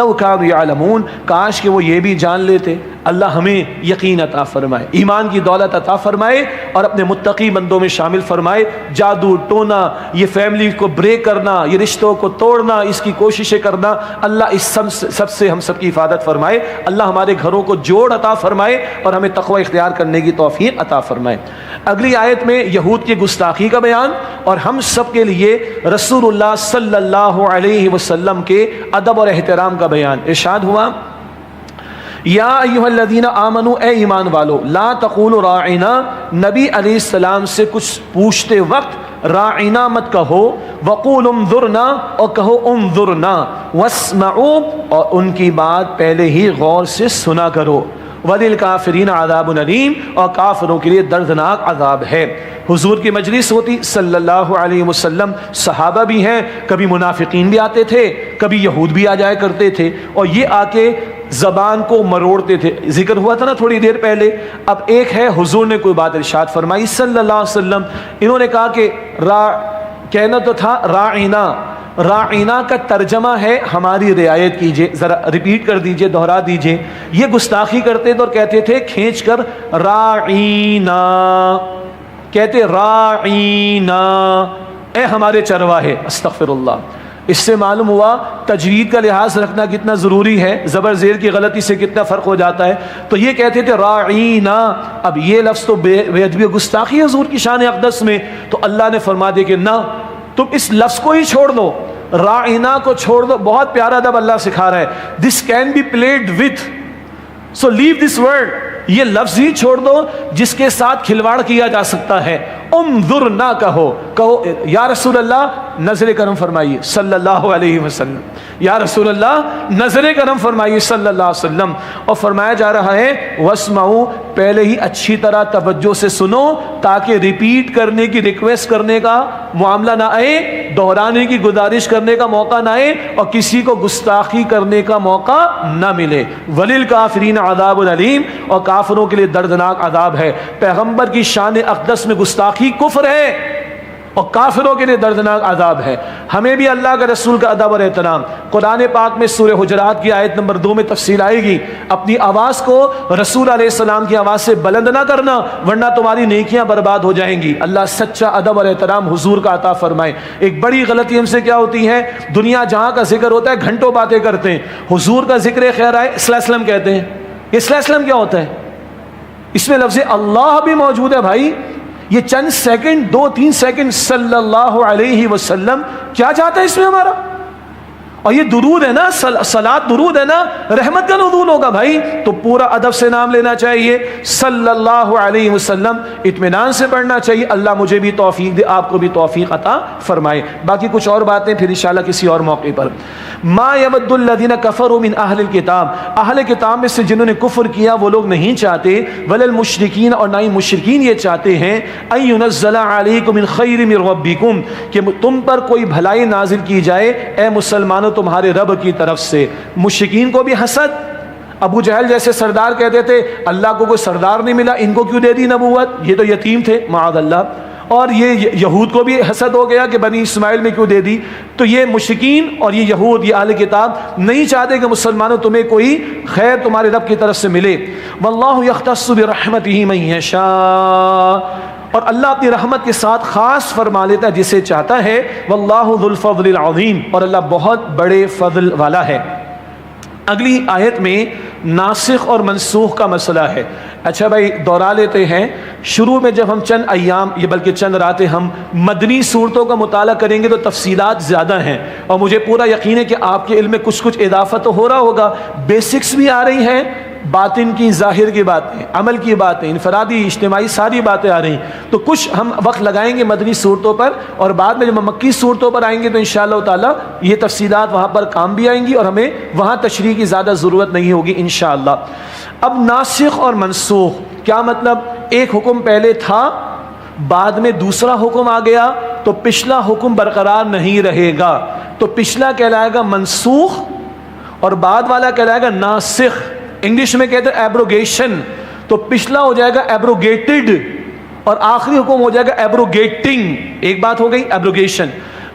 لو كانوا يعلمون، کاش کہ وہ یہ بھی جان لیتے۔ اللہ ہمیں یقین عطا فرمائے، ایمان کی دولت عطا فرمائے اور اپنے متقی بندوں میں شامل فرمائے۔ جادو ٹونا، یہ فیملی کو بریک کرنا، یہ رشتوں کو توڑنا، اس کی کوششیں کرنا، اللہ اس سب سے ہم سب کی حفاظت فرمائے۔ اللہ ہمارے گھروں کو جوڑ عطا فرمائے اور ہمیں تقوی اختیار کرنے کی توفیق عطا فرمائے۔ اگلی آیت میں یہود کی گستاخی کا بیان اور ہم سب کے لیے رسول اللہ صلی اللہ علیہ وسلم کے ادب اور احترام کا بیان۔ ارشاد ہوا، یا ایھا الذین آمنوا، اے ایمان والو، لا تقولوا راعنا، نبی علیہ السلام سے کچھ پوچھتے وقت راعنا مت کہو، وقولوا انظرنا، اور کہو انظرنا، واسمعوا، اور ان کی بات پہلے ہی غور سے سنا کرو، وللکافرین عذاب علیم، اور کافروں کے لیے دردناک عذاب ہے۔ حضور کی مجلس ہوتی صلی اللہ علیہ وسلم، صحابہ بھی ہیں، کبھی منافقین بھی آتے تھے، کبھی یہود بھی آ جایا کرتے تھے، اور یہ آ کے زبان کو مروڑتے تھے۔ ذکر ہوا تھا نا تھوڑی دیر پہلے۔ اب ایک ہے حضور نے کوئی بات ارشاد فرمائی صلی اللہ علیہ وسلم، انہوں نے کہا کہ کہنا تو تھا راعنا، راعنا کا ترجمہ ہے ہماری رعایت کیجئے، ذرا ریپیٹ کر دیجئے، دہرا دیجئے۔ یہ گستاخی کرتے تھے اور کہتے تھے کھینچ کر راعینا، کہتے راعینا، اے ہمارے چرواہے، استغفر اللہ۔ اس سے معلوم ہوا تجوید کا لحاظ رکھنا کتنا ضروری ہے، زبر زیر کی غلطی سے کتنا فرق ہو جاتا ہے۔ تو یہ کہتے تھے راعینا، اب یہ لفظ تو بے ادبی و گستاخی ہے حضور کی شان اقدس میں، تو اللہ نے فرما دیا کہ نہ، تم اس لفظ کو ہی چھوڑ دو، راعینا کو چھوڑ دو۔ بہت پیارا ادب اللہ سکھا رہا ہے، this can be played with, so leave this word, یہ لفظ ہی چھوڑ دو جس کے ساتھ کھلواڑ کیا جا سکتا ہے۔ انظر نہ کہو، کہو یا رسول اللہ نظر کرم فرمائیے صلی اللہ علیہ وسلم، یا رسول اللہ نظر کرم فرمائیے صلی اللہ علیہ وسلم۔ اور فرمایا جا رہا ہے واسمعوا، پہلے ہی اچھی طرح توجہ سے سنو تاکہ ریپیٹ کرنے کی ریکویسٹ کرنے کا معاملہ نہ آئے، دہرانے کی گزارش کرنے کا موقع نہ آئے، اور کسی کو گستاخی کرنے کا موقع نہ ملے۔ وللکافرین عذاب علیم، اور کافروں کے لیے دردناک عذاب ہے۔ پیغمبر کی شان اقدس میں گستاخی کفر ہے اور کافروں کے لیے دردناک عذاب ہے۔ ہمیں بھی اللہ کے رسول کا ادب اور احترام۔ قرآن پاک میں سورہ حجرات کی آیت نمبر 2 میں تفصیل آئے گی، اپنی آواز کو رسول علیہ السلام کی آواز سے بلند نہ کرنا ورنہ تمہاری نیکیاں برباد ہو جائیں گی۔ اللہ سچا ادب اور احترام حضور کا عطا فرمائے۔ ایک بڑی غلطی ہم سے کیا ہوتی ہے، دنیا جہاں کا ذکر ہوتا ہے گھنٹوں باتیں کرتے ہیں، حضور کا ذکر خیر آئے صلی اللہ علیہ وسلم کہتے ہیں۔ یہ صلی اللہ علیہ وسلم کیا ہوتا ہے؟ اس میں لفظ اللہ بھی موجود ہے بھائی، یہ چند سیکنڈ، 2-3 سیکنڈ صلی اللہ علیہ وسلم، کیا چاہتا ہے اس میں ہمارا؟ اور یہ درود ہے نا، صلاۃ درود ہے نا، رحمت کا نزول ہوگا بھائی، تو پورا ادب سے نام لینا چاہیے صلی اللہ علیہ وسلم، اطمینان سے پڑھنا چاہیے۔ اللہ مجھے بھی توفیق دے، آپ کو بھی توفیق عطا فرمائے۔ باقی کچھ اور باتیں پھر انشاءاللہ کسی اور موقع پر۔ ما یود الذین کفروا من اہل الکتاب، اہل کتاب میں سے جنہوں نے کفر کیا وہ لوگ نہیں چاہتے، ولا المشرکین، اور نہ ہی مشرکین یہ چاہتے ہیں، ان ینزل علیکم من خیر من ربکم، کہ تم پر کوئی بھلائی نازل کی جائے اے مسلمانوں تمہارے رب کی طرف سے۔ مشرکین کو بھی حسد، ابو جہل جیسے سردار کہتے تھے اللہ کو کوئی سردار نہیں ملا، ان کو کیوں دے دی نبوت، یہ تو یتیم تھے معاذ اللہ۔ اور یہ یہود کو بھی حسد ہو گیا کہ بنی اسماعیل میں کیوں دے دی۔ تو یہ مشرکین اور یہ یہود، یہ اہل کتاب نہیں چاہتے کہ مسلمانوں تمہیں کوئی خیر تمہارے رب کی طرف سے ملے۔ واللہ یختص برحمتہ من یشاء، اور اللہ اپنی رحمت کے ساتھ خاص فرما لیتا ہے جسے چاہتا ہے۔ واللہ ذو الفضل العظیم، اور اللہ بہت بڑے فضل والا ہے۔ اگلی آیت میں ناسخ اور منسوخ کا مسئلہ ہے۔ اچھا بھائی دورا لیتے ہیں، شروع میں جب ہم چند ایام یہ بلکہ چند راتیں ہم مدنی صورتوں کا مطالعہ کریں گے تو تفصیلات زیادہ ہیں، اور مجھے پورا یقین ہے کہ آپ کے علم میں کچھ اضافہ تو ہو رہا ہوگا، بیسکس بھی آ رہی ہیں، باطن کی ظاہر کی باتیں، عمل کی باتیں، انفرادی اجتماعی ساری باتیں آ رہی ہیں۔ تو کچھ ہم وقت لگائیں گے مدنی صورتوں پر، اور بعد میں جب ہم مکی صورتوں پر آئیں گے تو انشاءاللہ تعالی یہ تفصیلات وہاں پر کام بھی آئیں گی اور ہمیں وہاں تشریح کی زیادہ ضرورت نہیں ہوگی انشاءاللہ۔ اب ناسخ اور منسوخ کیا مطلب؟ ایک حکم پہلے تھا، بعد میں دوسرا حکم آ گیا تو پچھلا حکم برقرار نہیں رہے گا، تو پچھلا کہلائے گا منسوخ اور بعد والا کہلائے گا ناسخ۔ انگلش میں کہتے ہیں ایبروگیشن، تو پچھلا ہو جائے گا ایبروگیٹڈ اور آخری حکم ہو جائے گا ایبروگیٹنگ۔ ایک بات ہو گئی ایبروگیشن۔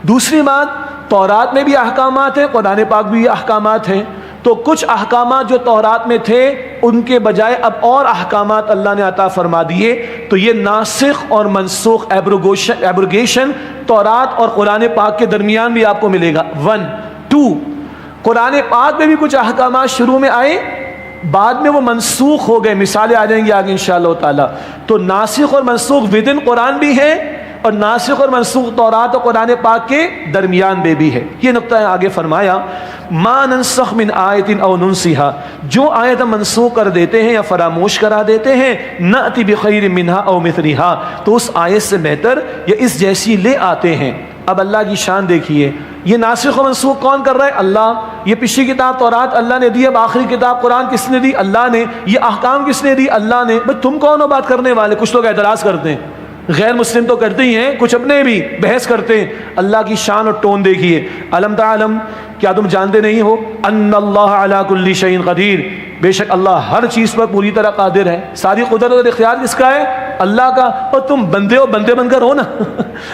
دوسری بات، تورات میں بھی احکامات ہیں، قرآن پاک بھی احکامات ہیں، تو کچھ احکامات جو تورات میں تھے ان کے بجائے اب اور احکامات اللہ نے عطا فرما دیے. تو یہ ناسخ اور منسوخ ایبروگیشن تورات اور قرآن پاک کے درمیان بھی آپ کو ملے گا. 1 2 قرآن پاک میں بھی کچھ احکامات شروع میں آئے, بعد میں وہ منسوخ ہو گئے, مثالیں آ جائیں گی آگے انشاءاللہ تعالی. تو ناسخ اور منسوخ ودن قرآن بھی ہے, اور ناسخ اور منسوخ تورات اور قرآن پاک کے درمیان میں بھی ہے. یہ نقطہ آگے فرمایا ما ننسخ من آیت او ننسیہا, جو آیت ہم منسوخ کر دیتے ہیں یا فراموش کرا دیتے ہیں, نأتی بخیر منہا او مثلہا, تو اس آیت سے بہتر یا اس جیسی لے آتے ہیں. اب اللہ کی شان دیکھیے, یہ ناسخ و منسوخ کون کر رہا ہے؟ اللہ. یہ پچھلی کتاب تورات اللہ نے دی, اب آخری کتاب قرآن کس نے دی؟ اللہ نے. یہ احکام کس نے دی؟ اللہ نے. بھئی تم کون ہو بات کرنے والے؟ کچھ لوگ اعتراض کرتے ہیں, غیر مسلم تو کرتے ہی ہیں, کچھ اپنے بھی بحث کرتے ہیں. اللہ کی شان اور ٹون دیکھیے. الم تعلم, کیا تم جانتے نہیں ہو؟ ان اللہ علی کل شیء قدیر, بے شک اللہ ہر چیز پر پوری طرح قادر ہے. ساری قدرت اور اختیار کس کا ہے؟ اللہ کا. اور تم بندے ہو, بندے بن کر ہو نا.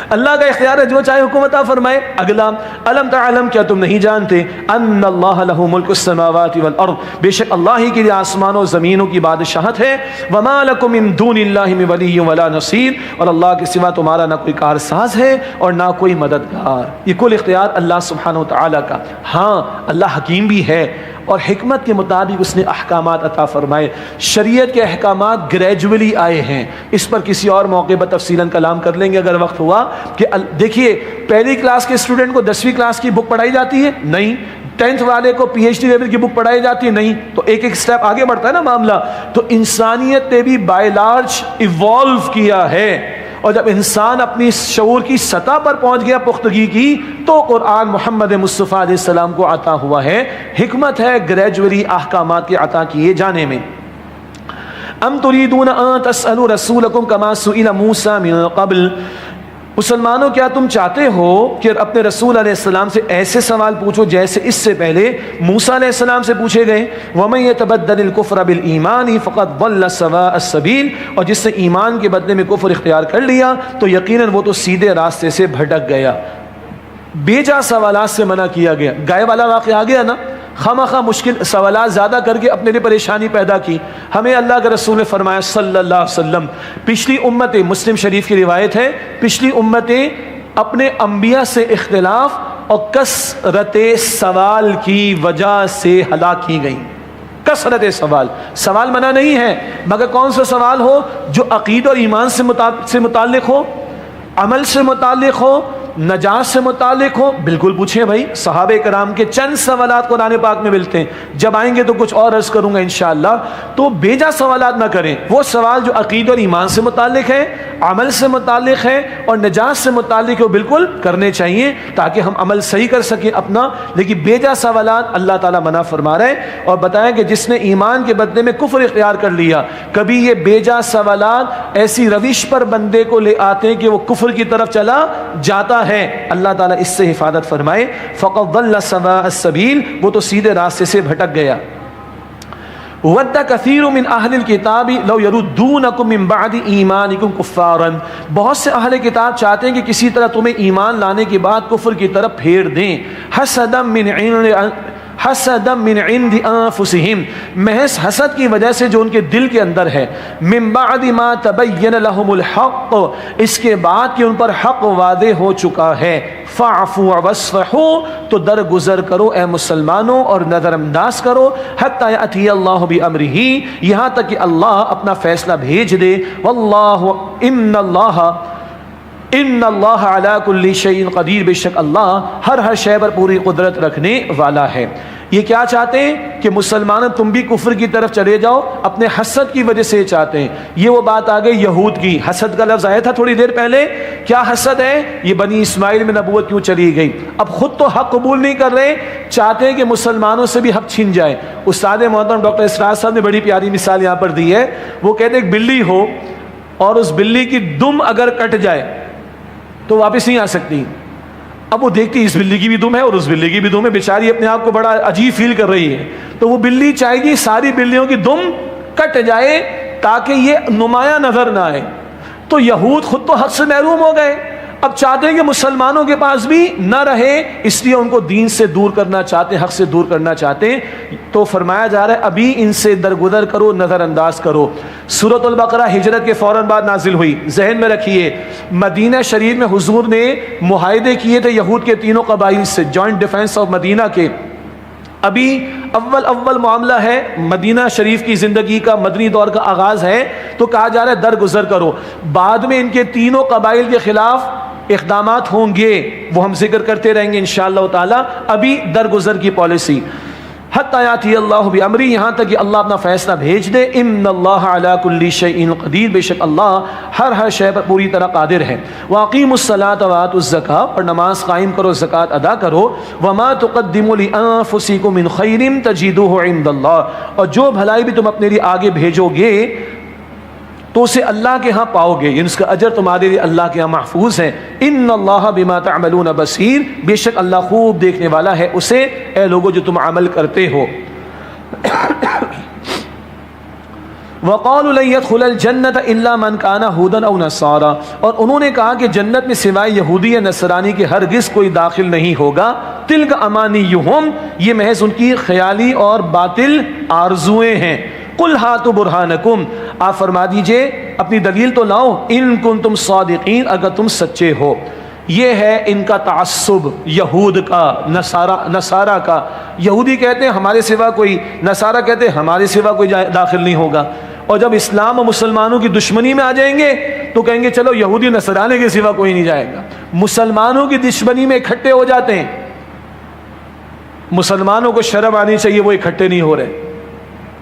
اللہ کا اختیار ہے, جو چاہے حکم عطا فرمائے. اگلا, الم تعلم, کیا تم نہیں جانتے؟ ان اللہ لہ ملک السماوات والارض, بے شک اللہ ہی کے لیے آسمانوں و زمینوں کی بادشاہت ہے. وما لکم من دون اللہ من ولی ولا نصیر, اور اللہ کے سوا تمہارا نہ کوئی کارساز ہے اور نہ کوئی مددگار. یہ کل اختیار اللہ سبحانہ و تعالی کا. ہاں اللہ حکیم بھی ہے, اور حکمت کے مطابق اس نے احکامات عطا فرمائے. شریعت کے احکامات گریجولی آئے ہیں, اس پر کسی اور موقع پر تفصیلاً کلام کر لیں گے اگر وقت ہوا. کہ دیکھیے, پہلی کلاس کے اسٹوڈنٹ کو 10ویں کلاس کی بک پڑھائی جاتی ہے؟ نہیں. 10th والے کو پی ایچ ڈی لیول کی بک پڑھائی جاتی ہے؟ نہیں. تو ایک ایک سٹیپ آگے بڑھتا ہے نا معاملہ. تو انسانیت نے بھی بائی لارج ایوالو کیا ہے, اور جب انسان اپنی شعور کی سطح پر پہنچ گیا پختگی کی, تو قرآن محمد مصطفیٰ علیہ السلام کو عطا ہوا ہے. حکمت ہے گریجولی احکامات کے عطا کیے جانے میں. ام تریدون ان تسألوا رسولکم کما سئل موسیٰ من قبل, مسلمانوں کیا تم چاہتے ہو کہ اپنے رسول علیہ السلام سے ایسے سوال پوچھو جیسے اس سے پہلے موسیٰ علیہ السلام سے پوچھے گئے؟ وَمَن يَتَبَدَّلِ الْكُفْرَ بِالْإِيمَانِ فَقَدْ ضَلَّ سَوَاءَ السَّبِيلِ, اور جس نے ایمان کے بدلے میں کفر اختیار کر لیا تو یقیناً وہ تو سیدھے راستے سے بھٹک گیا. بیجا سوالات سے منع کیا گیا. گائے والا واقعہ آ گیا نا, خواہ مشکل سوالات زیادہ کر کے اپنے لیے پریشانی پیدا کی. ہمیں اللہ کے رسول نے فرمایا صلی اللہ علیہ وسلم, پچھلی امتیں, مسلم شریف کی روایت ہے, پچھلی امتیں اپنے انبیاء سے اختلاف اور کثرت سوال کی وجہ سے ہلاک کی گئیں. کثرت سوال منع نہیں ہے, مگر کون سا سوال ہو جو عقیدہ اور ایمان سے متعلق ہو, عمل سے متعلق ہو, نجات سے متعلق ہو, بالکل پوچھیں بھائی. صحابہ کرام کے چند سوالات قرآن پاک میں ملتے ہیں, جب آئیں گے تو کچھ اور عرض کروں گا انشاءاللہ. تو بیجا سوالات نہ کریں, وہ سوال جو عقیدہ اور ایمان سے متعلق ہے, عمل سے متعلق ہے اور نجات سے متعلق ہے, وہ بالکل کرنے چاہیے تاکہ ہم عمل صحیح کر سکیں اپنا. لیکن بیجا سوالات اللہ تعالیٰ منع فرما رہے ہیں, اور بتائیں کہ جس نے ایمان کے بدلے میں کفر اختیار کر لیا, کبھی یہ بیجا سوالات ایسی روش پر بندے کو لے آتے ہیں کہ وہ کفر کی طرف چلا جاتا ہے. اللہ تعالیٰ اس سے حفاظت فرمائے. فَقَدْ ضَلَّ سَوَاءَ السَّبِيلِ, وہ تو سیدھے راستے سے بھٹک گیا. وَدَّ كَثِيرٌ مِّنْ أَهْلِ الْكِتَابِ لَوْ يَرُدُّونَكُم مِّن بَعْدِ إِيمَانِكُمْ كُفَّارًا, بہت سے اہل کتاب چاہتے ہیں کہ کسی طرح تمہیں ایمان لانے کے بعد کفر کی طرف پھیر دیں. حسدا من عند انفسهم, محض حسد کی وجہ سے جو ان کے دل کے اندر ہے. من بعد ما تبین لهم الحق, اس کے بعد کہ ان پر حق واضح ہو چکا ہے. فاعفوا واصفحوا, تو درگزر کرو اے مسلمانوں اور نظر انداز کرو. حتی یأتی اللہ بامرہ, یہاں تک کہ اللہ اپنا فیصلہ بھیج دے. واللہ ان اللہ علی کل شیء قدیر, بے شک اللہ ہر شے پر پوری قدرت رکھنے والا ہے. یہ کیا چاہتے ہیں کہ مسلمان تم بھی کفر کی طرف چلے جاؤ, اپنے حسد کی وجہ سے چاہتے ہیں. یہ وہ بات آ گئی یہود کی, حسد کا لفظ آیا تھا تھوڑی دیر پہلے. کیا حسد ہے؟ یہ بنی اسماعیل میں نبوت کیوں چلی گئی. اب خود تو حق قبول نہیں کر رہے, چاہتے ہیں کہ مسلمانوں سے بھی حق چھین جائے. استاد محترم ڈاکٹر اسرار صاحب نے بڑی پیاری مثال یہاں پر دی ہے. وہ کہتے ہیں ایک بلی ہو اور اس بلی کی دم اگر کٹ جائے تو واپس نہیں آ سکتی. اب وہ دیکھتی اس بلی کی بھی دم ہے اور اس بلی کی بھی دم ہے, بیچاری اپنے آپ کو بڑا عجیب فیل کر رہی ہے. تو وہ بلی چاہے گی ساری بلیوں کی دم کٹ جائے تاکہ یہ نمایاں نظر نہ آئے. تو یہود خود تو حق سے محروم ہو گئے, اب چاہتے ہیں کہ مسلمانوں کے پاس بھی نہ رہے، اس لیے ان کو دین سے دور کرنا چاہتے ہیں، حق سے دور کرنا چاہتے ہیں۔ تو فرمایا جا رہا ہے ابھی ان سے درگزر کرو، نظر انداز کرو۔ سورۃ البقرہ ہجرت کے فوراً بعد نازل ہوئی۔ ذہن میں رکھیے مدینہ شریف میں حضور نے معاہدے کیے تھے یہود کے تینوں قبائل سے، جوائنٹ ڈیفنس آف مدینہ کے۔ ابھی اول معاملہ ہے مدینہ شریف کی زندگی کا، مدنی دور کا آغاز ہے، تو کہا جا رہا ہے درگزر کرو۔ بعد میں ان کے تینوں قبائل کے خلاف اقدامات ہوں گے، وہ ہم ذکر کرتے رہیں گے انشاءاللہ تعالی۔ ابھی درگزر کی پالیسی حتی یاتی اللہ بامری، یہاں تک کہ اللہ اپنا فیصلہ بھیج دے۔ ان اللہ علی کل شیء قدیر، بے شک اللہ ہر شے پر پوری طرح قادر ہے۔ واقیموا الصلاۃ وآتوا الزکاۃ، اور نماز قائم کرو، زکوٰۃ ادا کرو۔ وما تقدموا لانفسکم من خیر تجدوہ عند اللہ، اور جو بھلائی بھی تم اپنے لیے آگے بھیجو گے تو اسے اللہ کے ہاں پاؤ گے، یعنی اس کا اجر تمہارے لیے اللہ کے ہاں محفوظ ہے۔ ان اللہ بما تعملون بصیر، بے شک اللہ خوب دیکھنے والا ہے اسے، اے لوگو جو تم عمل کرتے ہو۔ وقالوا لن يدخل الجنۃ الا من كان هودا او نصارى، اور انہوں نے کہا کہ جنت میں سوائے یہودی یا نصرانی کے ہرگز کوئی داخل نہیں ہوگا۔ تلک امانیہم، یہ محض ان کی خیالی اور باطل آرزویں ہیں۔ قل ہاتوا برہانکم، آپ فرما دیجئے اپنی دلیل تو لاؤ، ان کنتم صادقین، اگر تم سچے ہو۔ یہ ہے ان کا تعصب یہود کا، نصارہ کا۔ یہودی کہتے ہیں ہمارے سوا کوئی، نصارہ کہتے ہیں ہمارے سوا کوئی داخل نہیں ہوگا۔ اور جب اسلام اور مسلمانوں کی دشمنی میں آ جائیں گے تو کہیں گے چلو یہودی نصرانے کے سوا کوئی نہیں جائے گا۔ مسلمانوں کی دشمنی میں اکٹھے ہو جاتے ہیں۔ مسلمانوں کو شرم آنی چاہیے، وہ اکٹھے نہیں ہو رہے،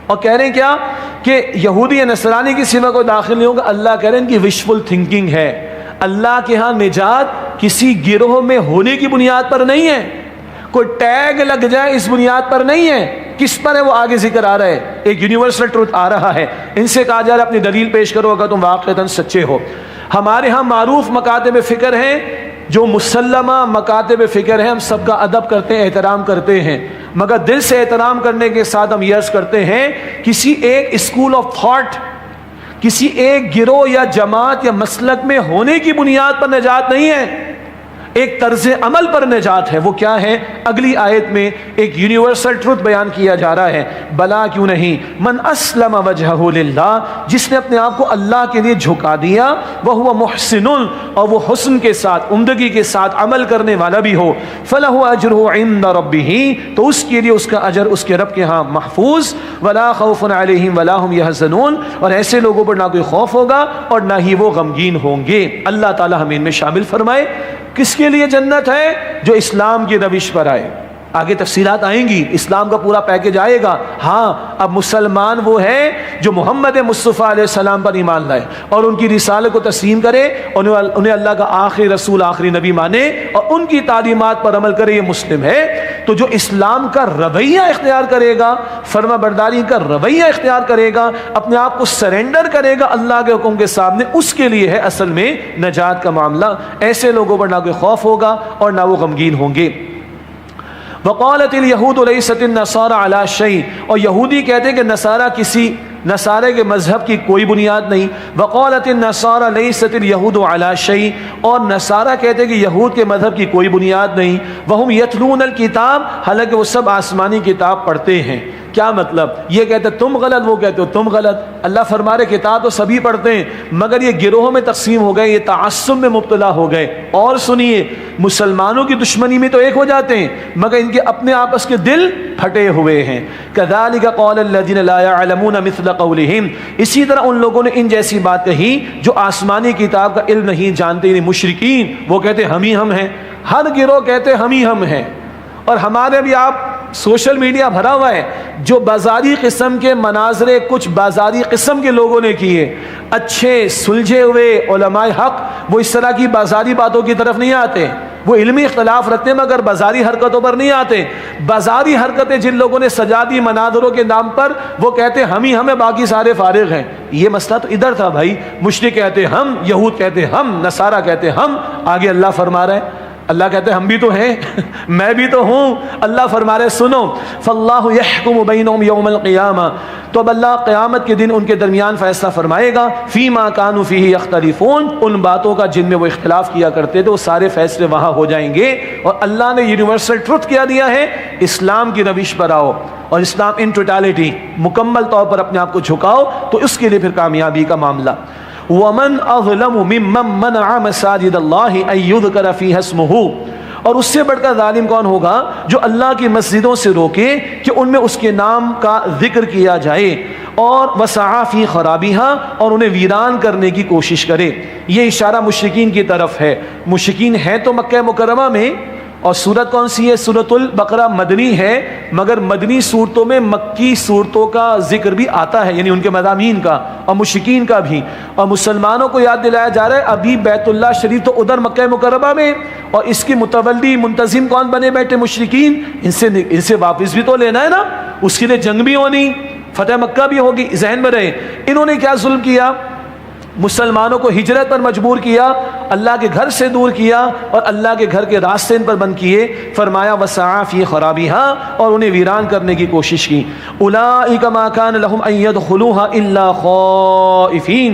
اور کہہ رہے ہیں کیا کہ یہودی یا نصرانی کی سوا کوئی داخل نہیں ہوگا۔ اللہ کہہ رہے ہیں ان کی وشفل تھنکنگ ہے۔ اللہ کے ہاں نجات کسی گروہ میں ہونے کی بنیاد پر نہیں ہے، کوئی ٹیگ لگ جائے اس بنیاد پر نہیں ہے۔ کس پر ہے وہ آگے ذکر آ رہا ہے، ایک یونیورسل ٹروتھ آ رہا ہے۔ ان سے کہا جا رہا ہے اپنی دلیل پیش کرو اگر تم واقعتاً سچے ہو۔ ہمارے ہاں معروف مکاتب فکر ہیں، جو مسلمہ مکاتب فکر ہیں، ہم سب کا ادب کرتے ہیں، احترام کرتے ہیں، مگر دل سے احترام کرنے کے ساتھ ہم یہ عرض کرتے ہیں کسی ایک اسکول آف تھاٹ، کسی ایک گروہ یا جماعت یا مسلک میں ہونے کی بنیاد پر نجات نہیں ہے، ایک طرز عمل پر نجات ہے۔ وہ کیا ہے؟ اگلی آیت میں ایک یونیورسل ٹروتھ بیان کیا جا رہا ہے، بلا کیوں نہیں، من اسلم وجہہ للہ، جس نے اپنے آپ کو اللہ کے لیے جھکا دیا، وہو محسن، اور وہ حسن کے ساتھ، عمدگی کے ساتھ عمل کرنے والا بھی ہو، فلہ اجرہ عند ربہ، تو اس کے لیے اس کا اجر اس کے رب کے ہاں محفوظ، ولا خوف علیہم ولا هم یحزنون، اور ایسے لوگوں پر نہ کوئی خوف ہوگا اور نہ ہی وہ غمگین ہوں گے۔ اللہ تعالی ہمیں ان میں شامل فرمائے۔ کس کے لیے جنت ہے؟ جو اسلام کی روش پر آئے۔ آگے تفصیلات آئیں گی، اسلام کا پورا پیکج آئے گا۔ ہاں اب مسلمان وہ ہے جو محمد مصطفیٰ علیہ السلام پر ایمان لائے اور ان کی رسالت کو تسلیم کرے، انہیں اللہ کا آخری رسول، آخری نبی مانے اور ان کی تعلیمات پر عمل کرے، یہ مسلم ہے۔ تو جو اسلام کا رویہ اختیار کرے گا، فرما برداری کا رویہ اختیار کرے گا، اپنے آپ کو سرنڈر کرے گا اللہ کے حکم کے سامنے، اس کے لیے ہے اصل میں نجات کا معاملہ۔ ایسے لوگوں پر نہ کوئی خوف ہوگا اور نہ وہ غمگین ہوں گے۔ وقالت الیہود لیست النصارى علی شیء، اور یہودی کہتے ہیں کہ نصارے کے مذہب کی کوئی بنیاد نہیں۔ وقالت النصارى لیست الیہود علی شیء، اور نصارہ کہتے ہیں کہ یہود کے مذہب کی کوئی بنیاد نہیں۔ وہم یتلون الکتاب، حالانکہ وہ سب آسمانی کتاب پڑھتے ہیں۔ کیا مطلب؟ یہ کہتے تم غلط، وہ کہتے ہو تم غلط۔ اللہ فرما رہے کتاب تو سبھی پڑھتے ہیں، مگر یہ گروہوں میں تقسیم ہو گئے، یہ تعصب میں مبتلا ہو گئے۔ اور سنیے، مسلمانوں کی دشمنی میں تو ایک ہو جاتے ہیں، مگر ان کے اپنے آپس کے دل پھٹے ہوئے ہیں۔ کذالک قال الذین لا یعلمون مثل قولہم، اسی طرح ان لوگوں نے ان جیسی بات کہی جو آسمانی کتاب کا علم نہیں جانتے، یعنی مشرکین۔ وہ کہتے ہم ہی ہم ہیں، ہر گروہ کہتے ہم ہی ہم ہیں۔ اور ہمارے بھی آپ سوشل میڈیا بھرا ہوا ہے، جو بازاری قسم کے مناظرے کچھ بازاری قسم کے لوگوں نے کیے، اچھے سلجھے ہوئے علماء حق وہ اس طرح کی بازاری باتوں کی طرف نہیں آتے، وہ علمی اختلاف رکھتے ہیں مگر بازاری حرکتوں پر نہیں آتے۔ بازاری حرکتیں جن لوگوں نے سجا دی مناظروں کے نام پر، وہ کہتے ہم ہی ہمیں، باقی سارے فارغ ہیں۔ یہ مسئلہ تو ادھر تھا بھائی، مشرک کہتے ہم، یہود کہتے ہم، نصارہ کہتے ہم۔ آگے اللہ فرما رہا ہے اللہ کہتے ہیں ہم بھی تو ہیں میں بھی تو ہوں. اللہ فرما رہے سنو فاللہ یحکم بینہم یوم القیامہ، تو اب اللہ قیامت کے دن ان کے درمیان فیصلہ فرمائے گا. فیما کانوا فیہ یختلفون، ان باتوں کا جن میں وہ اختلاف کیا کرتے تھے وہ سارے فیصلے وہاں ہو جائیں گے. اور اللہ نے یونیورسل ٹروتھ کیا دیا ہے، اسلام کی روش پر آؤ اور اسلام ان ٹوٹالٹی مکمل طور پر اپنے آپ کو جھکاؤ، تو اس کے لیے پھر کامیابی کا معاملہ. وَمَنْ أَظْلَمُ مِمَّنْ مَنَعَ مَسَاجِدَ اللَّهِ أَن يُذْكَرَ فِيهَا اسْمُهُ، اور اس سے بڑھ کر ظالم کون ہوگا جو اللہ کی مسجدوں سے روکے کہ ان میں اس کے نام کا ذکر کیا جائے، اور وَسَعَى فِي خَرَابِهَا، اور انہیں ویران کرنے کی کوشش کرے. یہ اشارہ مشرکین کی طرف ہے. مشرکین ہیں تو مکہ مکرمہ میں، اور سورت کون سی ہے؟ سورۃ البقرہ مدنی ہے، مگر مدنی صورتوں میں مکی صورتوں کا ذکر بھی آتا ہے، یعنی ان کے مضامین کا اور مشرکین کا بھی. اور مسلمانوں کو یاد دلایا جا رہا ہے ابھی بیت اللہ شریف تو ادھر مکہ مکرمہ میں، اور اس کی متولی منتظم کون بنے بیٹھے؟ مشرکین. ان سے واپس بھی تو لینا ہے نا، اس کے لیے جنگ بھی ہونی، فتح مکہ بھی ہوگی. ذہن میں رہے انہوں نے کیا ظلم کیا؟ مسلمانوں کو ہجرت پر مجبور کیا، اللہ کے گھر سے دور کیا، اور اللہ کے گھر کے راستے ان پر بند کیے. فرمایا وَسَعَى فِي خَرَابِهَا، اور انہیں ویران کرنے کی کوشش کی. أُولَٰئِكَ مَا كَانَ لَهُمْ أَن يَدْخُلُوهَا إِلَّا خَائِفِينَ،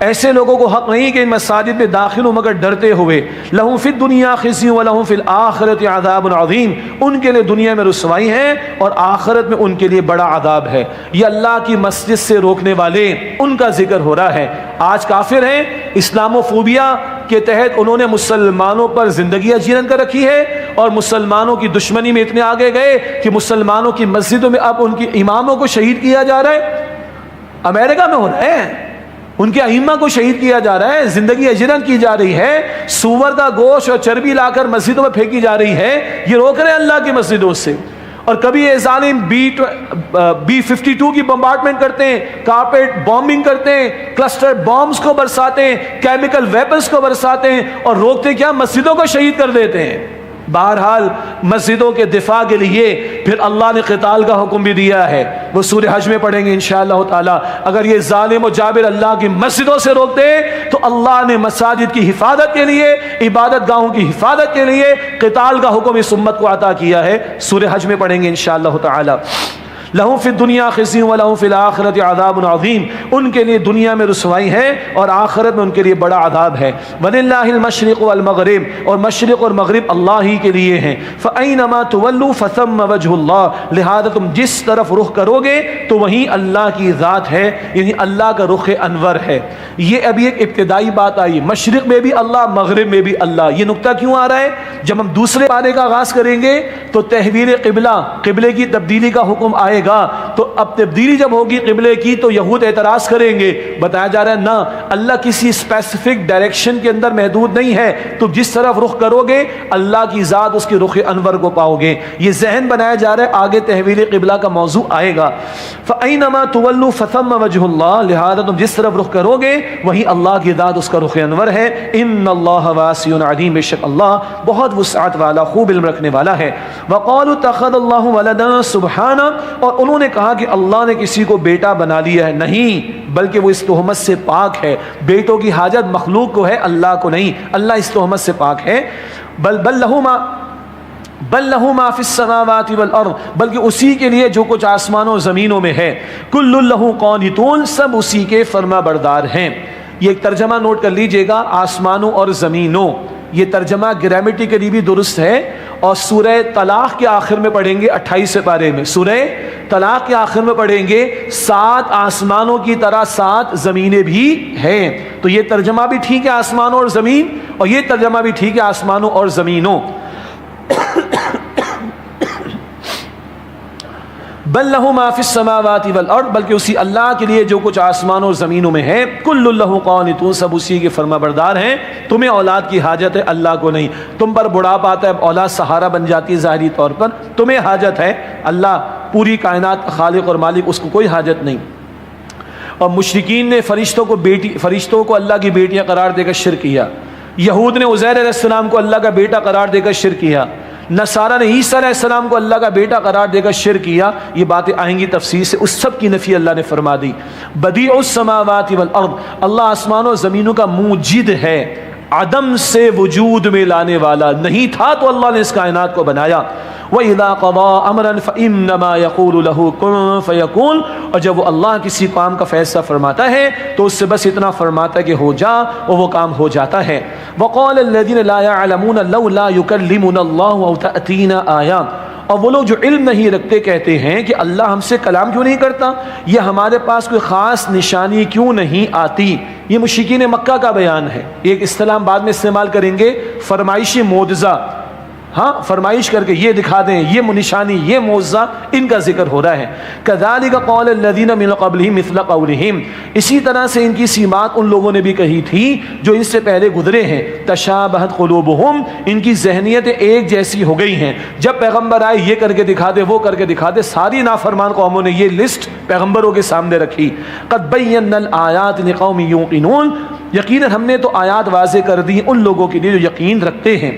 ایسے لوگوں کو حق نہیں کہ ان مساجد میں داخل ہوں مگر ڈرتے ہوئے. لَهُمْ فِي الدُّنْيَا خِزْيٌ وَلَهُمْ فِي الْآخِرَةِ عَذَابٌ عَظِيمٌ، ان کے لیے دنیا میں رسوائی ہے اور آخرت میں ان کے لیے بڑا عذاب ہے. یہ اللہ کی مسجد سے روکنے والے ان کا ذکر ہو رہا ہے. آج کافر ہیں، اسلاموفوبیا کے تحت انہوں نے مسلمانوں پر زندگی اجیرن کر رکھی ہے، اور مسلمانوں کی دشمنی میں اتنے آگے گئے کہ مسلمانوں کی مسجدوں میں اب ان کی اماموں کو شہید کیا جا رہا ہے. امریکہ میں ہو رہا ہے، ان کے ائمہ کو شہید کیا جا رہا ہے، زندگی اجرن کی جا رہی ہے، سور کا گوشت اور چربی لا کر مسجدوں میں پھینکی جا رہی ہے. یہ روک رہے ہیں اللہ کی مسجدوں سے. اور کبھی یہ ظالم B-52 کی بمبارڈمنٹ کرتے ہیں، کارپیٹ بامبنگ کرتے ہیں، کلسٹر بامز کو برساتے ہیں، کیمیکل ویپنز کو برساتے ہیں، اور روکتے کیا؟ مسجدوں کو شہید کر دیتے ہیں. بہرحال مسجدوں کے دفاع کے لیے پھر اللہ نے قتال کا حکم بھی دیا ہے، وہ سورہ حج میں پڑھیں گے انشاءاللہ تعالی. اگر یہ ظالم و جابر اللہ کی مسجدوں سے روکتے تو اللہ نے مساجد کی حفاظت کے لیے، عبادت گاہوں کی حفاظت کے لیے قتال کا حکم اس امت کو عطا کیا ہے. سورہ حج میں پڑھیں گے انشاءاللہ تعالی. لہم فی الدنیا خزی ولہم فی الآخرۃ عذاب عظیم، ان کے لیے دنیا میں رسوائی ہے اور آخرت میں ان کے لیے بڑا عذاب ہے. وللہ المشرق والمغرب، اور مشرق اور مغرب اللہ ہی کے لیے ہیں. فأینما تولوا فثم وجہ اللہ، لہذا تم جس طرف رخ کرو گے تو وہیں اللہ کی ذات ہے، یعنی اللہ کا رخ انور ہے. یہ ابھی ایک ابتدائی بات آئی، مشرق میں بھی اللہ، مغرب میں بھی اللہ. یہ نقطہ کیوں آ رہا ہے؟ جب ہم دوسرے پارے کا آغاز کریں گے تو تحویل قبلہ، قبلے کی تبدیلی کا حکم آئے گا. تو اب تبدیلی جب ہوگی قبلے کی تو یہود اعتراض کریں گے. بتایا جا رہا ہے نہ، اللہ کسی اسپیسیفک ڈائریکشن کے اندر محدود نہیں ہے، تو جس طرف رخ کرو گے اللہ کی ذات اس کے رخ انور کو پاؤ گے. یہ ذہن بنایا جا رہا ہے، آگے تحویل قبلہ کا موضوع آئے گا. فَأَيْنَمَا تُوَلُّوا فَثَمَّ وَجْهُ اللَّهِ، لہذا تم جس طرف رخ کرو گے وہی اللہ کی ذات، اس کا رخ انور ہے. ان اللہ واسع علیم، بے شک اللہ بہت وسعت والا، خوب علم رکھنے والا ہے. وقالوا اتخذ اللہ ولدا سبحانہ، اور انہوں نے کہا کہ اللہ نے کسی کو بیٹا بنا لیا ہے. نہیں، بلکہ وہ اس تہمت سے پاک ہے. بیٹوں کی حاجت مخلوق کو ہے، اللہ کو نہیں. اللہ اس تہمت سے پاک ہے. بل لہ ما فی السماوات والارض، بلکہ اسی کے لیے جو کچھ آسمانوں و زمینوں میں ہے. کل لہ قانتون، سب اسی کے فرما بردار ہیں. یہ ایک ترجمہ نوٹ کر لیجئے گا، آسمانوں اور زمینوں. یہ ترجمہ گرامیٹیکلی بھی درست ہے، اور سورہ طلاق کے آخر میں پڑھیں گے 28 پارے میں. سورہ طلاق کے آخر میں پڑھیں گے 7 آسمانوں کی طرح 7 زمینیں بھی ہیں. تو یہ ترجمہ بھی ٹھیک ہے، آسمانوں اور زمین، اور یہ ترجمہ بھی ٹھیک ہے، آسمانوں اور زمینوں. بل لہ ما فی السماوات والارض، بلکہ اسی اللہ کے لیے جو کچھ آسمانوں اور زمینوں میں ہے. کل لہ قانتون، سب اسی کے فرما بردار ہیں. تمہیں اولاد کی حاجت ہے، اللہ کو نہیں. تم پر بڑھاپا آتا ہے، اولاد سہارا بن جاتی ہے ظاہری طور پر، تمہیں حاجت ہے. اللہ پوری کائنات خالق اور مالک، اس کو کوئی حاجت نہیں. اور مشرکین نے فرشتوں کو اللہ کی بیٹیاں قرار دے کر شرک کیا. یہود نے عزیر علیہ السلام کو اللہ کا بیٹا قرار دے کر شرک کیا. نصارہ نے عیسیٰ علیہ السلام کو اللہ کا بیٹا قرار دے کر شرک کیا. یہ باتیں آئیں گی تفصیل سے. اس سب کی نفی اللہ نے فرما دی. بدیع السماوات والارض، اللہ آسمانوں و زمینوں کا موجد ہے. عدم سے وجود میں لانے والا، نہیں تھا تو اللہ نے اس کائنات کو بنایا۔ وَإِذَا قَضَىٰ أَمْرًا فَإِنَّمَا يَقُولُ لَهُ كُن فَيَكُونُ، اور جب وہ اللہ کسی کام کا فیصلہ فرماتا ہے تو اس سے بس اتنا فرماتا ہے کہ ہو جا، اور وہ کام ہو جاتا ہے۔ وَقَالَ الَّذِينَ لَا يَعْلَمُونَ لَوْلَا يُكَلِّمُنَا اللَّهُ أَوْ تَأْتِينَا آیَاتٌ، اور وہ لوگ جو علم نہیں رکھتے کہتے ہیں کہ اللہ ہم سے کلام کیوں نہیں کرتا، یہ ہمارے پاس کوئی خاص نشانی کیوں نہیں آتی۔ یہ مشرکین مکہ کا بیان ہے، ایک اصطلاح بعد میں استعمال کریں گے، فرمائشی معجزہ، ہاں فرمائش کر کے یہ دکھا دیں، یہ نشانی، یہ معجزہ، ان کا ذکر ہو رہا ہے۔ كَذَلِكَ قَالَ الَّذِينَ مِن قَبْلِهِم مِثْلَ قَوْلِهِمْ، اسی طرح سے ان کی سی بات ان لوگوں نے بھی کہی تھی جو ان سے پہلے گزرے ہیں۔ تشابہت قلوبہم، ان کی ذہنیت ایک جیسی ہو گئی ہیں، جب پیغمبر آئے یہ کر کے دکھا دے، وہ کر کے دکھا دے، ساری نافرمان قوموں نے یہ لسٹ پیغمبروں کے سامنے رکھی۔ قَدْ بَيَّنَّا الْآيَاتِ لِقَوْمٍ يُوقِنُونَ، یقیناً ہم نے تو آیات واضح کر دی ان لوگوں کے لیے جو یقین رکھتے ہیں۔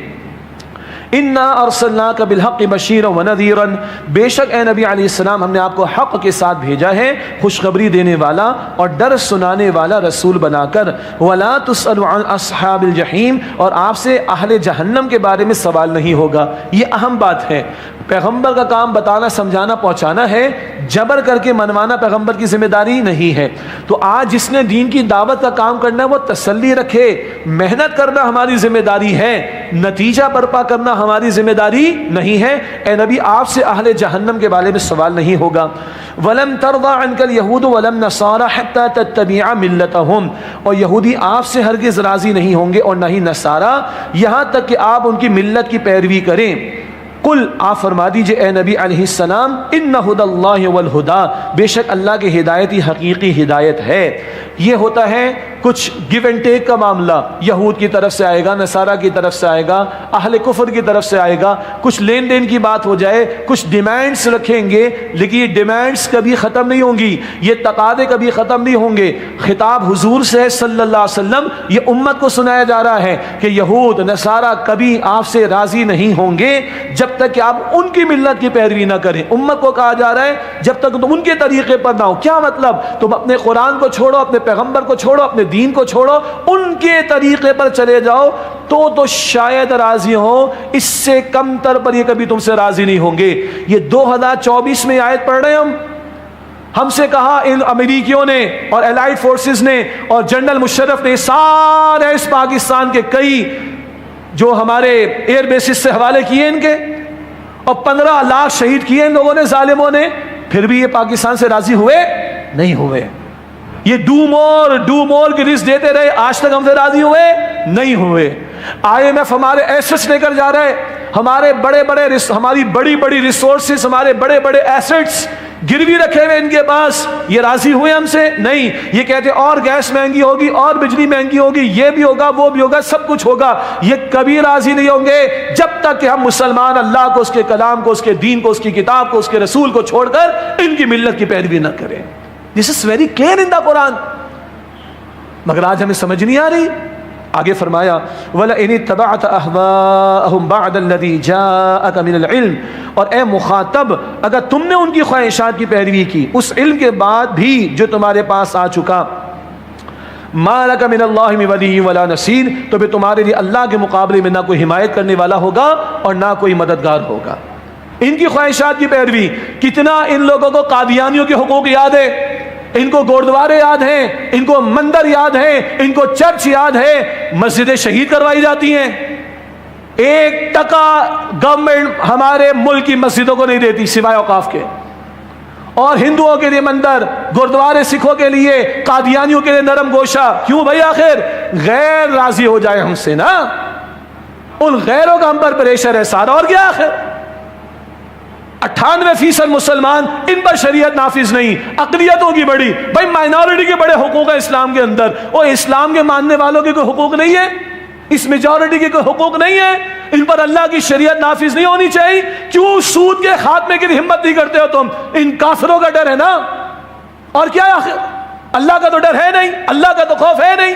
انا ارسلناک بالحق بشیرا ونذیرا، بے شک اے نبی علیہ السلام ہم نے آپ کو حق کے ساتھ بھیجا ہے، خوشخبری دینے والا اور ڈر سنانے والا رسول بنا کر۔ ولا تسأل عن اصحاب الجحیم، اور آپ سے اہل جہنم کے بارے میں سوال نہیں ہوگا۔ یہ اہم بات ہے، پیغمبر کا کام بتانا، سمجھانا، پہنچانا ہے، جبر کر کے منوانا پیغمبر کی ذمہ داری نہیں ہے۔ تو آج جس نے دین کی دعوت کا کام کرنا ہے وہ تسلی رکھے، محنت کرنا ہماری ذمہ داری ہے، نتیجہ برپا کرنا ہماری ذمہ داری نہیں ہے۔ اے نبی آپ سے اہل جہنم کے بارے میں سوال نہیں ہوگا۔ وَلَمْ تَرْضَىٰ عَنْكَ الْيَهُودُ وَلَا النَّصَارَىٰ حَتَّىٰ تَتَّبِعَ مِلَّتَهُمْ، اور یہودی آپ سے ہرگز راضی نہیں ہوں گے اور نہ ہی نصارہ، یہاں تک کہ آپ ان کی ملت کی پیروی کریں۔ قل، آپ فرما دیجئے اے نبی علیہ السلام، ان ہدی اللہ والہدا، بے شک اللہ کی ہدایت ہی حقیقی ہدایت ہے۔ یہ ہوتا ہے کچھ گیو اینڈ ٹیک کا معاملہ، یہود کی طرف سے آئے گا، نصارہ کی طرف سے آئے گا، اہل کفر کی طرف سے آئے گا، کچھ لین دین کی بات ہو جائے، کچھ ڈیمانڈز رکھیں گے، لیکن یہ ڈیمانڈز کبھی ختم نہیں ہوں گی، یہ تقاضے کبھی ختم نہیں ہوں گے۔ خطاب حضور سے صلی اللہ علیہ وسلم، یہ امت کو سنایا جا رہا ہے کہ یہود نصارہ کبھی آپ سے راضی نہیں ہوں گے جب تک کہ آپ ان کی ملت کی پیروی نہ کریں۔ امت کو کہا جا رہا ہے جب تک تم ان کے طریقے پر نہ ہو۔ کیا مطلب؟ تم اپنے قرآن کو چھوڑو، اپنے پیغمبر کو چھوڑو، اپنے دین کو چھوڑو، ان کے طریقے پر چلے جاؤ تو شاید راضی ہوں، اس سے کم تر پر یہ کبھی تم سے راضی نہیں ہوں گے۔ یہ 2024 میں آیت پڑھ رہے ہیں ہم سے کہا ان امریکیوں نے اور الائڈ فورسز نے اور جنرل مشرف نے، سارے اس پاکستان کے کئی جو ہمارے ایئر بیسز سے حوالے کیے ان کے، اور 15 لاکھ شہید کیے ان لوگوں نے، ظالموں نے، پھر بھی یہ پاکستان سے راضی ہوئے نہیں ہوئے۔ یہ ڈو مور کی لسٹ دیتے رہے، آج تک ہم سے راضی ہوئے نہیں ہوئے۔ IMF ہمارے ایسٹس لے کر جا رہے، ہمارے ہماری بڑی بڑی ریسورسز، ہمارے بڑے بڑے ایسٹس گروی رکھے ہوئے ان کے پاس، یہ راضی ہوئے ہم سے نہیں۔ یہ کہتے اور گیس مہنگی ہوگی، اور بجلی مہنگی ہوگی، یہ بھی ہوگا، وہ بھی ہوگا، سب کچھ ہوگا، یہ کبھی راضی نہیں ہوں گے جب تک کہ ہم مسلمان اللہ کو، اس کے کلام کو، اس کے دین کو، اس کی کتاب کو، اس کے رسول کو چھوڑ کر ان کی ملت کی پیروی نہ کریں۔ This is very clear in the قرآن، مگر آج ہمیں سمجھ نہیں آ رہی۔ آگے فرمایا وَلَئِنِ اتَّبَعْتَ أَهْوَاءَهُمْ بَعْدَ الَّذِي جَاءَكَ مِنَ الْعِلْمِ، اور اے مخاطب اگر تم نے ان کی خواہشات کی پیروی کی اس علم کے بعد بھی جو تمہارے پاس آ چکا، مَا لَكَ مِنَ اللَّهِ مِن وَلِيٍّ وَلَا نَصِيرٍ، تو پھر تمہارے لیے اللہ کے مقابلے میں نہ کوئی حمایت کرنے والا ہوگا اور نہ کوئی مددگار ہوگا۔ ان کی خواہشات کی پیروی، کتنا ان لوگوں کو قادیانیوں کے حقوق یاد ہے، ان کو گوردوارے یاد ہیں، ان کو مندر یاد ہیں، ان کو چرچ یاد ہے، مسجدیں شہید کروائی جاتی ہیں۔ 1% گورنمنٹ ہمارے ملک کی مسجدوں کو نہیں دیتی سوائے اوقاف کے، اور ہندوؤں کے لیے مندر، گوردوارے سکھوں کے لیے، قادیانیوں کے لیے نرم گوشہ۔ کیوں بھائی؟ آخر غیر راضی ہو جائے ہم سے نا، ان غیروں کا ہم پر پریشر ہے سارا، اور کیا آخر 98% مسلمان، ان پر شریعت نافذ نہیں، اقلیتوں کی بڑی، بھائی مائنورٹی کے بڑے حقوق ہیں اسلام کے اندر، اور اسلام کے ماننے والوں کے کوئی حقوق نہیں ہے، اس میجورٹی کے کوئی حقوق نہیں ہے، ان پر اللہ کی شریعت نافذ نہیں ہونی چاہیے۔ کیوں سود کے خاتمے کی ہمت نہیں کرتے ہو تم؟ ان کافروں کا ڈر ہے نا، اور کیا آخر اللہ کا تو ڈر ہے نہیں، اللہ کا تو خوف ہے نہیں،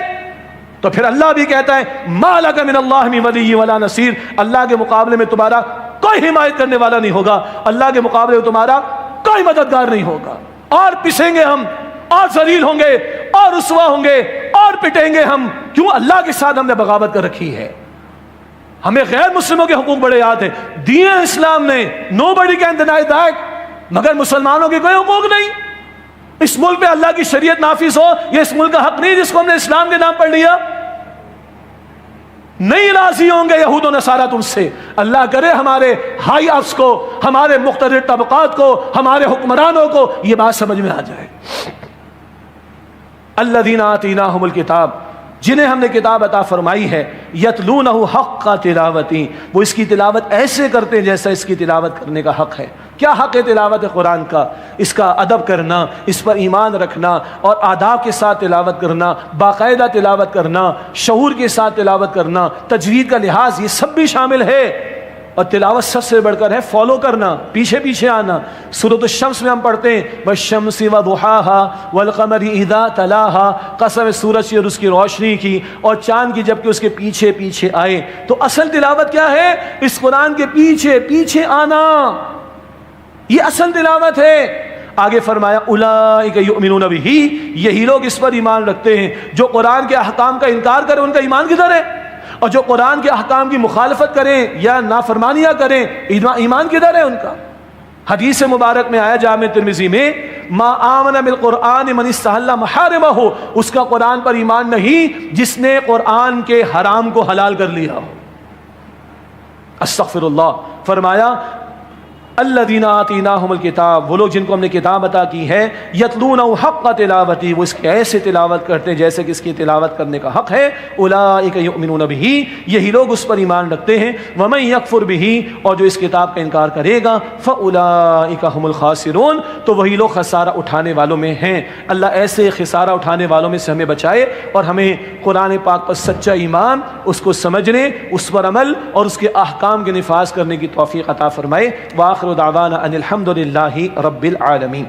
تو پھر اللہ بھی کہتا ہے مَا لَكَ مِنَ اللَّهِ مِن وَلِيٍّ وَلَا نَصِيرٍ، اللہ کے مقابلے میں تمہارا کوئی حمایت کرنے والا نہیں ہوگا، اللہ کے مقابلے میں تمہارا کوئی مددگار نہیں ہوگا، اور پسیں گے ہم، اور ذلیل ہوں گے، اور رسوا ہوں گے، اور پٹیں گے ہم، کیوں؟ اللہ کے ساتھ ہم نے بغاوت کر رکھی ہے، ہمیں غیر مسلموں کے حقوق بڑے یاد ہیں، دیے اسلام نے، nobody can deny that، مگر مسلمانوں کے کوئی حقوق نہیں۔ اس ملک پہ اللہ کی شریعت نافذ ہو، یہ اس ملک کا حق نہیں جس کو ہم نے اسلام کے نام پڑھ لیا۔ نہیں راضی ہوں گے یہود و نصارہ تم سے، اللہ کرے ہمارے ہائی افس کو، ہمارے مقتدر طبقات کو، ہمارے حکمرانوں کو یہ بات سمجھ میں آ جائے۔ الذین آتیناہم الکتاب، جنہیں ہم نے کتاب عطا فرمائی ہے، یتلونہ حق تلاوتی، وہ اس کی تلاوت ایسے کرتے ہیں جیسا اس کی تلاوت کرنے کا حق ہے۔ کیا حق ہے تلاوت قرآن کا؟ اس کا ادب کرنا، اس پر ایمان رکھنا اور آداب کے ساتھ تلاوت کرنا، باقاعدہ تلاوت کرنا، شعور کے ساتھ تلاوت کرنا، تجوید کا لحاظ، یہ سب بھی شامل ہے۔ اور تلاوت سب سے بڑھ کر ہے فالو کرنا، پیچھے پیچھے آنا۔ سورۃ الشمس میں ہم پڑھتے ہیں والشمس وضحاها والقمر اذا تلاها، قسم سورج کی اور اس کی روشنی کی اور چاند کی جبکہ اس کے پیچھے پیچھے آئے۔ تو اصل تلاوت کیا ہے؟ اس قرآن کے پیچھے پیچھے آنا، یہ اصل تلاوت ہے۔ آگے فرمایا اولئک یؤمنون بہ، یہی لوگ اس پر ایمان رکھتے ہیں۔ جو قرآن کے احکام کا انکار کرے ان کا ایمان کدھر ہے؟ اور جو قرآن کے احکام کی مخالفت کریں یا نافرمانیاں کریں ایمان کدھر ہے ان کا؟ حدیث مبارک میں آیا جامع ترمذی میں، ما آمن بالقرآن من استحل محارمہ، اس کا قرآن پر ایمان نہیں جس نے قرآن کے حرام کو حلال کر لیا ہو۔ استغفر اللہ۔ فرمایا الذین آتیناہم الکتاب، وہ لوگ جن کو ہم نے کتاب عطا کی ہے، یتلونہ حق تلاوتی، وہ اس کی ایسے تلاوت کرتے ہیں جیسے کہ اس کی تلاوت کرنے کا حق ہے۔ اولئک یؤمنون بہ، یہی لوگ اس پر ایمان رکھتے ہیں۔ ومن یکفر بہ، اور جو اس کتاب کا انکار کرے گا، فاولئک هم الخاسرون، تو وہی لوگ خسارہ اٹھانے والوں میں ہیں۔ اللہ ایسے خسارہ اٹھانے والوں میں سے ہمیں بچائے اور ہمیں قرآن پاک پر سچا ایمان، اس کو سمجھنے، اس پر عمل اور اس کے احکام کے نفاذ کرنے کی توفیق عطا فرمائے۔ وآخر دعوانا ان الحمد للہ رب العالمین۔